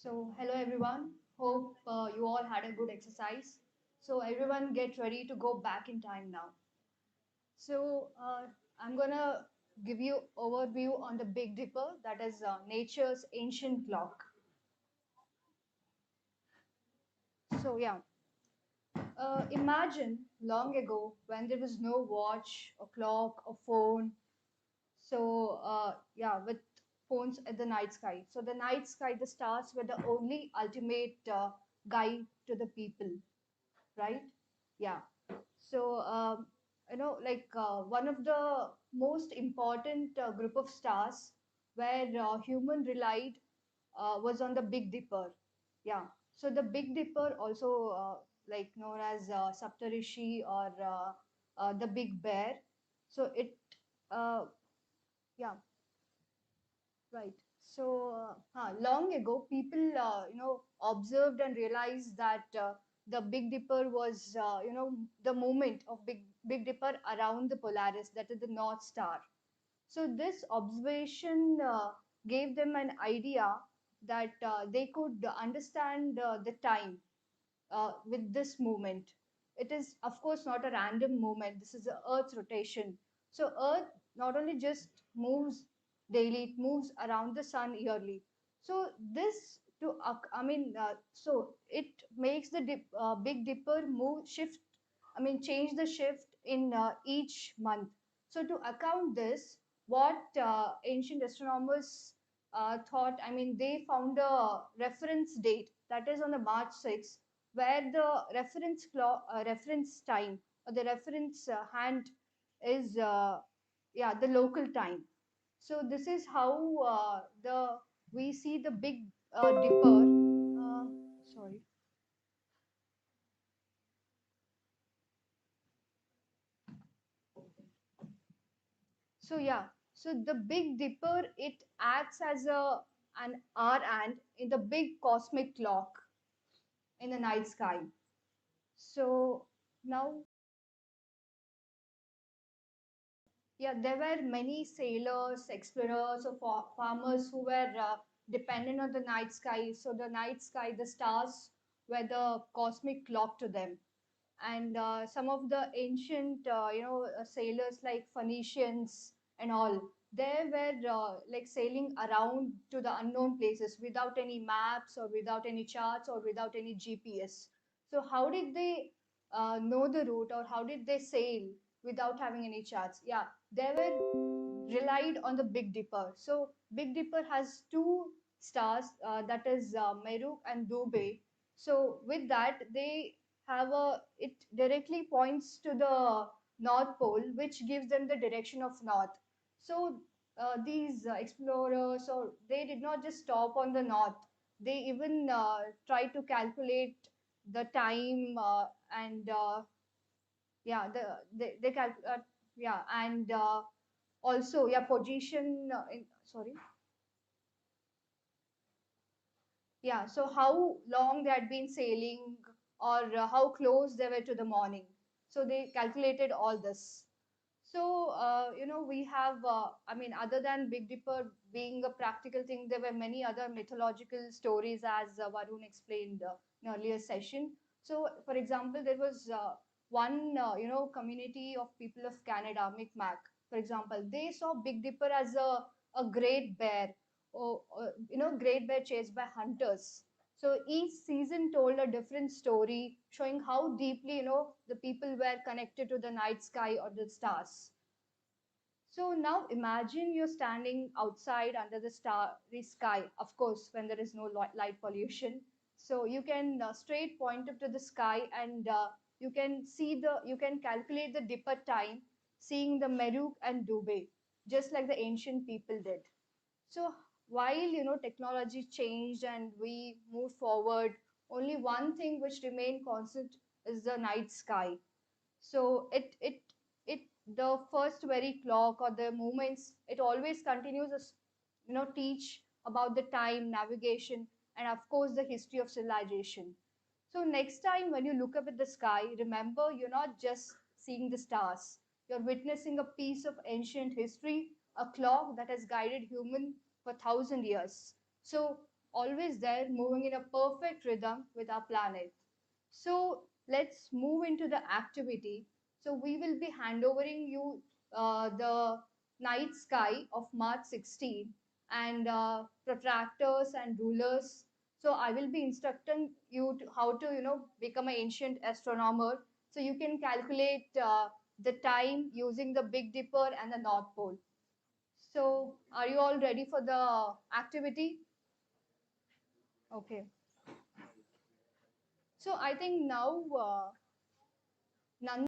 So, hello everyone. Hope you all had a good exercise. So, everyone get ready to go back in time now. So, I'm gonna give you overview on the Big Dipper, that is nature's ancient clock. So, yeah, imagine long ago when there was no watch or clock or phone. So, yeah, with phones at the night sky. So, the night sky, the stars were the only ultimate guide to the people, right? Yeah. So, like one of the most important group of stars where human relied was on the Big Dipper. Yeah. So the Big Dipper, also like known as Saptarishi or the Big Bear. So it, uh, yeah, right. So, long ago, people, observed and realized that the Big Dipper was, the movement of Big Dipper around the Polaris, that is the North Star. So this observation gave them an idea that they could understand the time with this movement. It is, of course, not a random movement. This is Earth's rotation. So Earth not only just moves daily, it moves around the sun yearly. So this so it makes the Big Dipper move shift. Change the shift in each month. So to account this, what ancient astronomers thought, they found a reference date that is on the March 6th, where the reference time or the reference hand is the local time. So this is how the we see the Big Dipper. Sorry. So yeah, so the Big Dipper, it acts as an hour hand in the big cosmic clock in the night sky. So now, yeah, there were many sailors, explorers, or farmers who were dependent on the night sky. So the night sky, the stars were the cosmic clock to them. And some of the ancient, sailors like Phoenicians and all, they were like sailing around to the unknown places without any maps or without any charts or without any GPS. So how did they know the route, or how did they sail without having any charts? Yeah, they were relied on the Big Dipper. So Big Dipper has two stars, that is Meru and Dubhe. So with that, they have it directly points to the North Pole, which gives them the direction of north. So these explorers, or they did not just stop on the north. They even try to calculate the time and yeah, they calculate, yeah, and also, yeah, position. Sorry. Yeah, so how long they had been sailing, or how close they were to the morning. So they calculated all this. So, we have, other than Big Dipper being a practical thing, there were many other mythological stories, as Varun explained in earlier session. So, for example, there was one, community of people of Canada, Mi'kmaq, for example. They saw Big Dipper as a great bear, or great bear chased by hunters. So each season told a different story, showing how deeply, the people were connected to the night sky or the stars. So now imagine you're standing outside under the starry sky, of course, when there is no light pollution. So you can straight point up to the sky, and you can calculate the dipper time, seeing the Meruk and Dubhe, just like the ancient people did. So while technology changed and we moved forward, only one thing which remained constant is the night sky. So it the first very clock or the movements, it always continues as teach about the time, navigation, and of course the history of civilization. So next time when you look up at the sky, remember you're not just seeing the stars. You're witnessing a piece of ancient history, a clock that has guided human for 1,000 years. So always there, moving in a perfect rhythm with our planet. So let's move into the activity. So we will be handovering you the night sky of March 16 and protractors and rulers. So I will be instructing you to how to become an ancient astronomer. So you can calculate the time using the Big Dipper and the North Pole. So are you all ready for the activity? Okay. So I think now Nanda